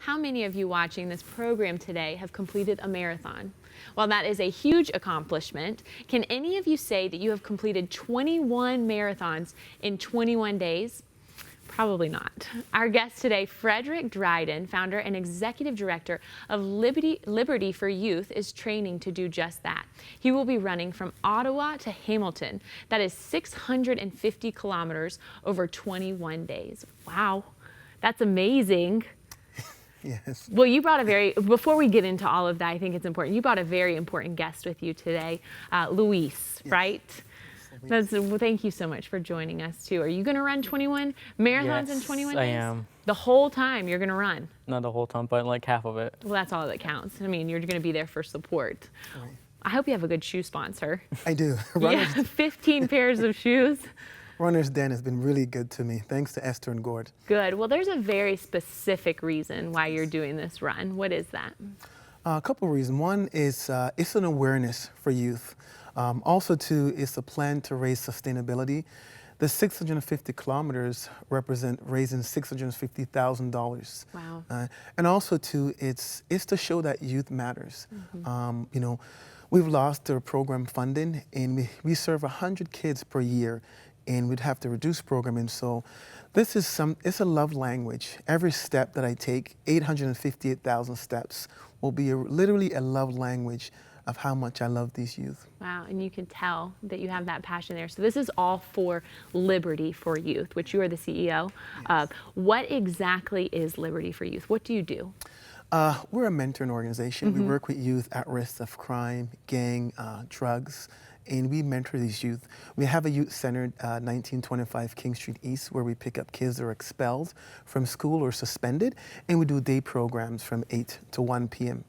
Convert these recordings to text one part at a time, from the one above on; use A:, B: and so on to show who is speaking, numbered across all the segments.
A: how many of you watching this program today have completed a marathon? While that is a huge accomplishment, can any of you say that you have completed 21 marathons in 21 days? Probably not. Our guest today, Frederick Dryden, founder and executive director of Liberty for Youth, is training to do just that. He will be running from Ottawa to Hamilton. That is 650 kilometers over 21 days. Wow, that's amazing.
B: Yes.
A: Well, you brought before we get into all of that, I think it's important, you brought a very important guest with you today, Luis, yes. Right? Thank you so much for joining us too. Are you going to run 21 marathons in 21 days?
C: I am.
A: The whole time you're going to run?
C: Not the whole time, but like half of it.
A: Well, that's all that counts. I mean, you're going to be there for support.
B: Right.
A: I hope you have a good shoe sponsor.
B: I do.
A: Yeah, 15 pairs of shoes.
B: Runner's Den has been really good to me, thanks to Esther and Gord.
A: Good. Well, there's a very specific reason why you're doing this run. What is that?
B: A couple of reasons. One is it's an awareness for youth. Also, two, it's a plan to raise sustainability. The 650 kilometers represent raising $650,000.
A: Wow.
B: And also, two, it's to show that youth matters. You know, we've lost our program funding, and we serve 100 kids per year, and we'd have to reduce programming. So this is it's a love language. Every step that I take, 858,000 steps, will be literally a love language of how much I love these youth.
A: Wow, and you can tell that you have that passion there. So this is all for Liberty for Youth, which you are the CEO of. What exactly is Liberty for Youth? What do you do?
B: We're a mentoring organization. We work with youth at risk of crime, gang, drugs, and we mentor these youth. We have a youth center, 1925 King Street East, where we pick up kids that are expelled from school or suspended, and we do day programs from 8 to 1 p.m.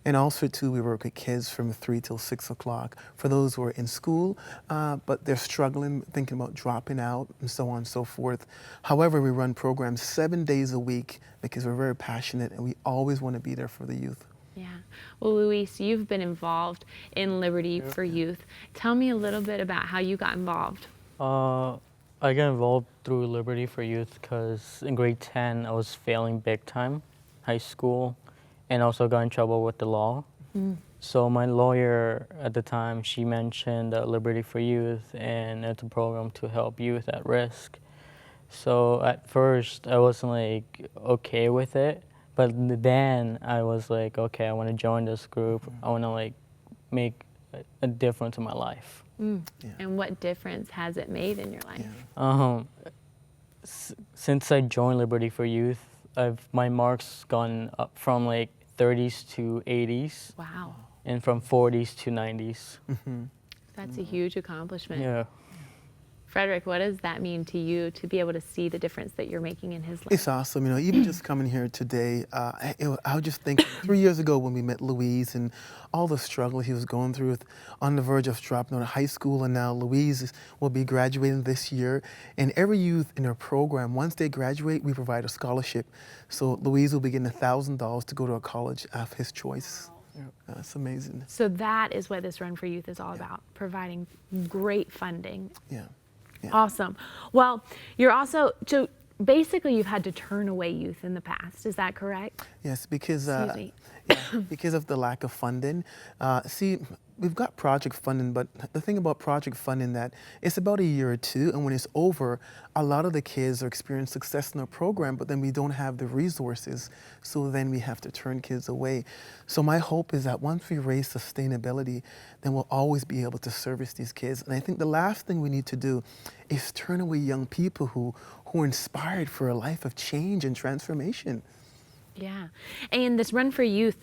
B: And also, too, we work with kids from 3 till 6 o'clock for those who are in school, but they're struggling, thinking about dropping out, and so on and so forth. However, we run programs 7 days a week because we're very passionate, and we always want to be there for the youth.
A: Yeah. Well, Luis, you've been involved in Liberty for Youth. Tell me a little bit about how you got involved.
C: I got involved through Liberty for Youth because in grade 10, I was failing big time, high school, and also got in trouble with the law. So my lawyer at the time, she mentioned Liberty for Youth, and it's a program to help youth at risk. So at first, I wasn't like okay with it. But then I was like, okay, I want to join this group. I want to like make a difference in my life.
A: Yeah. And what difference has it made in your life?
B: Yeah.
C: Since I joined Liberty for Youth, my marks gone up from like 30s to 80s.
A: Wow.
C: And from 40s to 90s.
A: That's a huge accomplishment.
C: Yeah.
A: Frederick, what does that mean to you to be able to see the difference that you're making in his life?
B: It's awesome. You know, even just coming here today, I was just thinking 3 years ago when we met Louise and all the struggle he was going through on the verge of dropping out of high school, and now Louise will be graduating this year. And every youth in our program, once they graduate, we provide a scholarship. So Louise will be getting $1,000 to go to a college of his choice. That's amazing.
A: So that is what this Run for Youth is all about, providing great funding.
B: Yeah.
A: Awesome. Well, you're also, so basically you've had to turn away youth in the past. Is that correct?
B: Yes, because because of the lack of funding. See, we've got project funding, but the thing about project funding that it's about a year or two, and when it's over, a lot of the kids are experiencing success in our program, but then we don't have the resources, so then we have to turn kids away. So my hope is that once we raise sustainability, then we'll always be able to service these kids. And I think the last thing we need to do is turn away young people who are inspired for a life of change and transformation.
A: Yeah. And this Run for Youth,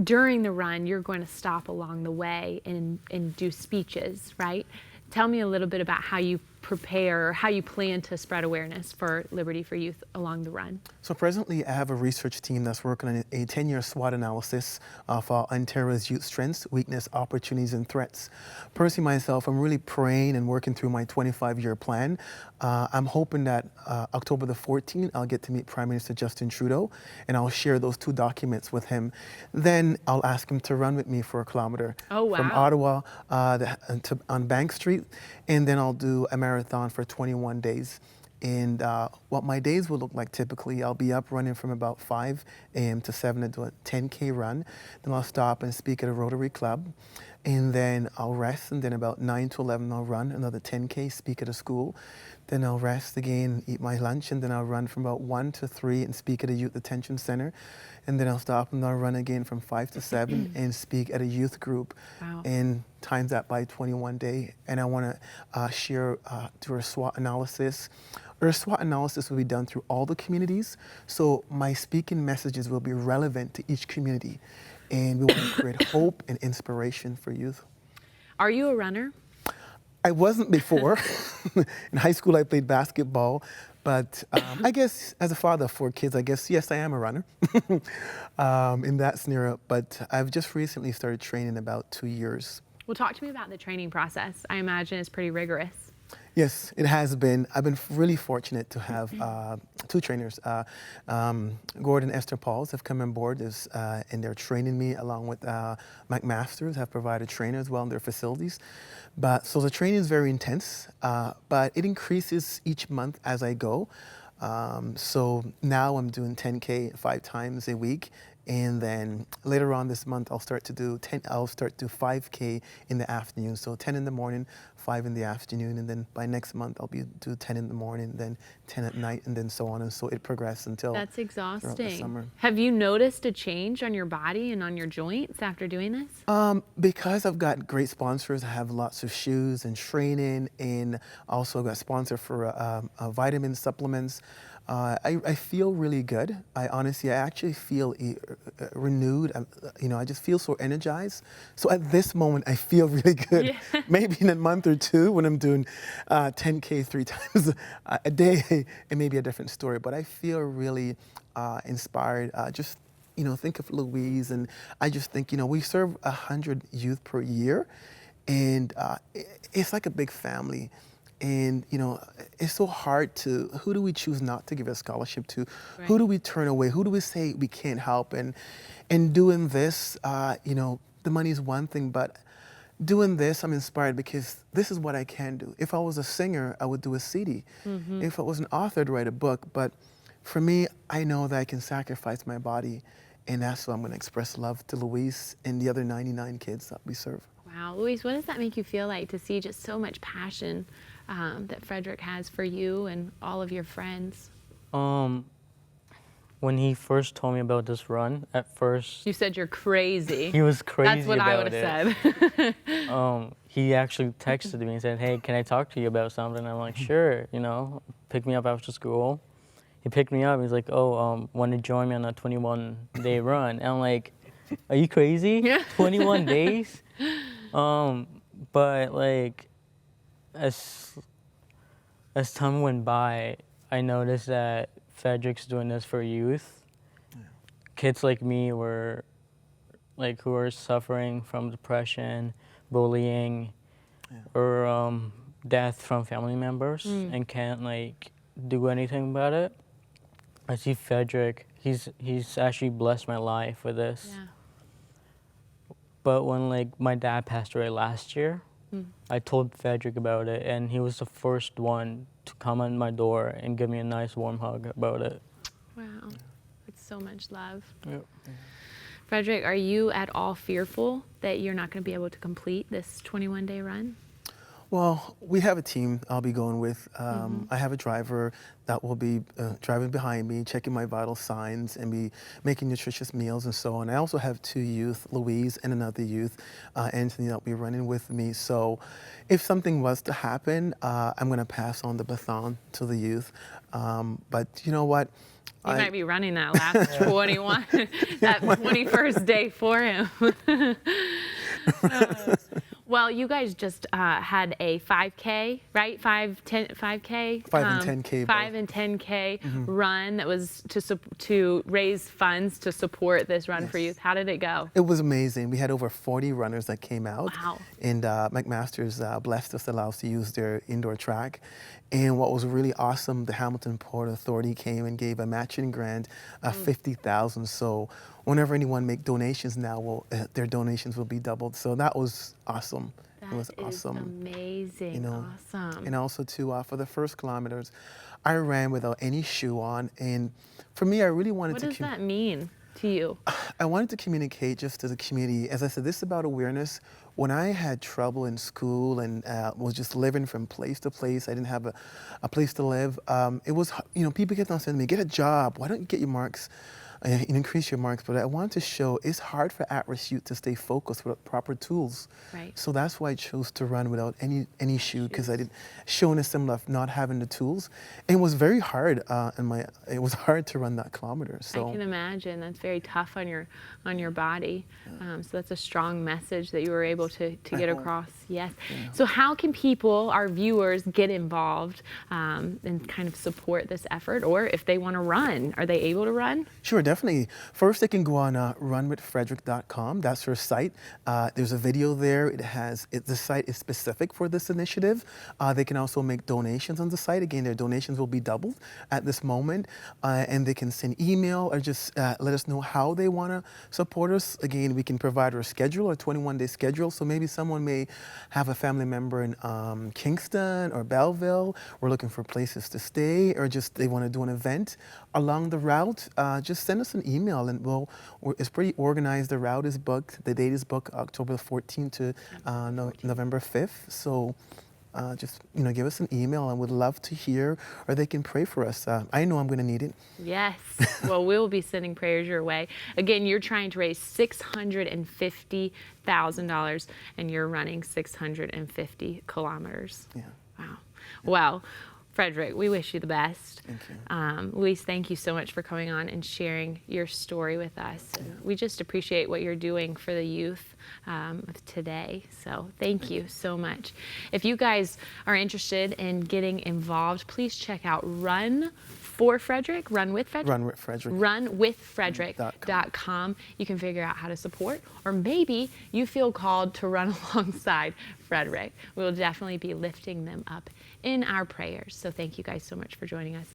A: during the run, you're going to stop along the way and do speeches, right? Tell me a little bit about how you prepare, how you plan to spread awareness for Liberty for Youth along the run.
B: So presently, I have a research team that's working on a 10-year SWOT analysis of Ontario's youth strengths, weakness, opportunities, and threats. Personally, myself, I'm really praying and working through my 25-year plan. I'm hoping that October the 14th, I'll get to meet Prime Minister Justin Trudeau, and I'll share those 2 documents with him. Then I'll ask him to run with me for a kilometer from Ottawa on Bank Street, and then I'll do a marathon for 21 days. And what my days will look like typically, I'll be up running from about 5 a.m. to 7 to do a 10K run. Then I'll stop and speak at a Rotary Club. And then I'll rest, and then about 9 to 11 I'll run another 10K, speak at a school. Then I'll rest again, eat my lunch, and then I'll run from about 1 to 3 and speak at a youth detention center. And then I'll stop and I'll run again from 5 to 7 and speak at a youth group.
A: Wow.
B: And times that by 21 day. And I want to do a SWOT analysis. Our SWOT analysis will be done through all the communities. So my speaking messages will be relevant to each community. And we want to create hope and inspiration for youth.
A: Are you a runner?
B: I wasn't before. In high school, I played basketball. But I guess as a father of 4 kids, I guess, yes, I am a runner in that scenario. But I've just recently started training about 2 years.
A: Well, talk to me about the training process. I imagine it's pretty rigorous.
B: Yes, it has been. I've been really fortunate to have 2 trainers. Gordon and Esther Pauls have come on board, and they're training me along with Mike Masters, have provided trainers as well in their facilities. So the training is very intense, but it increases each month as I go. So now I'm doing 10K 5 times a week. And then later on this month, I'll start to do 5K in the afternoon. So 10 in the morning, 5 in the afternoon, and then by next month I'll do 10 in the morning, then 10 at night, and then so on. And so it progresses until
A: That's
B: throughout the
A: exhausting.
B: summer.
A: Have you noticed a change on your body and on your joints after doing this?
B: Because I've got great sponsors, I have lots of shoes and training, and also got sponsored for vitamin supplements. I feel really good. I actually feel renewed. I just feel so energized. So at this moment, I feel really good.
A: Yeah.
B: Maybe in a month or 2, when I'm doing 10K 3 times a day, it may be a different story. But I feel really inspired. Think of Louise, and I just think, we serve 100 youth per year, and it's like a big family. And, it's so hard who do we choose not to give a scholarship to?
A: Right.
B: Who do we turn away? Who do we say we can't help? And doing this, the money is one thing, but doing this, I'm inspired because this is what I can do. If I was a singer, I would do a CD. Mm-hmm. If I was an author, I'd write a book. But for me, I know that I can sacrifice my body, and that's why I'm going to express love to Louise and the other 99 kids that we serve.
A: Wow, Louise, what does that make you feel like to see just so much passion that Frederick has for you and all of your friends?
C: When he first told me about this run, at first
A: You said you're crazy.
C: he was crazy.
A: That's what I
C: about
A: would have said.
C: He actually texted me and said, "Hey, can I talk to you about something?" I'm like, "Sure, pick me up after school." He picked me up. He's like, "Oh, want to join me on a 21-day run?" And I'm like, "Are you crazy?
A: Yeah.
C: 21 days?" But like, as time went by, I noticed that Frederick's doing this for youth. Yeah. Kids like me who are suffering from depression, bullying, or death from family members and can't do anything about it. I see Frederick, he's actually blessed my life with this.
A: Yeah.
C: But when my dad passed away last year, I told Frederick about it, and he was the first one to come on my door and give me a nice warm hug about it.
A: Wow, it's so much love.
C: Yep.
A: Frederick, are you at all fearful that you're not going to be able to complete this 21-day run?
B: Well, we have a team I'll be going with. I have a driver that will be driving behind me, checking my vital signs, and be making nutritious meals and so on. I also have 2 youth, Louise and another youth, Anthony, that will be running with me. So if something was to happen, I'm going to pass on the baton to the youth. But you know what?
A: You might be running that last 21, that 21st day for him. Well, you guys just had a 5K, right? 5K?
B: 5 and 10K.
A: 5 and 10K run that was to raise funds to support this run for youth. How did it go?
B: It was amazing. We had over 40 runners that came out.
A: Wow.
B: And McMaster's blessed us, allow us to use their indoor track. And what was really awesome, the Hamilton Port Authority came and gave a matching grant of $50,000. So whenever anyone make donations now, their donations will be doubled. So that was awesome. It was
A: That is
B: awesome.
A: amazing.
B: You know,
A: Awesome.
B: and also too, for the first kilometers, I ran without any shoe on, and for me, I really wanted
A: What
B: to.
A: does that mean to you?
B: I wanted to communicate just to the community. As I said, this is about awareness. When I had trouble in school and was just living from place to place, I didn't have a place to live. It was, people kept on saying to me, get a job. Why don't you get your marks? Increase your marks. But I wanted to show it's hard for at-risk youth to stay focused without proper tools.
A: Right.
B: So that's why I chose to run without any shoe, because I did showing a symbol of not having the tools. And it was very hard. It was hard to run that kilometer. So
A: I can imagine that's very tough on your body. So that's a strong message that you were able to get across. Yes.
B: Yeah.
A: So how can people, our viewers, get involved and kind of support this effort? Or if they want to run, are they able to run?
B: Sure, definitely. First, they can go on runwithfrederick.com. That's her site. There's a video there. The site is specific for this initiative. They can also make donations on the site. Again, their donations will be doubled at this moment. And they can send email or just let us know how they want to support us. Again, we can provide our schedule, a 21-day schedule. So maybe someone may have a family member in Kingston or Belleville. We're looking for places to stay, or just they want to do an event along the route. Just send us an email, and it's pretty organized. The route is booked. The date is booked October 14th to November 5th. So just give us an email, and we'd love to hear, or they can pray for us. I know I'm going to need it.
A: Yes. Well, we'll be sending prayers your way. Again, you're trying to raise $650,000, and you're running 650 kilometers.
B: Yeah.
A: Wow. Well, Frederick, we wish you the best.
B: Thank you.
A: Luis, thank you so much for coming on and sharing your story with us. And we just appreciate what you're doing for the youth of today. So thank you so much. If you guys are interested in getting involved, please check out Run with Frederick. Runwithfrederick.com. You can figure out how to support, or maybe you feel called to run alongside Frederick. We will definitely be lifting them up in our prayers. So thank you guys so much for joining us.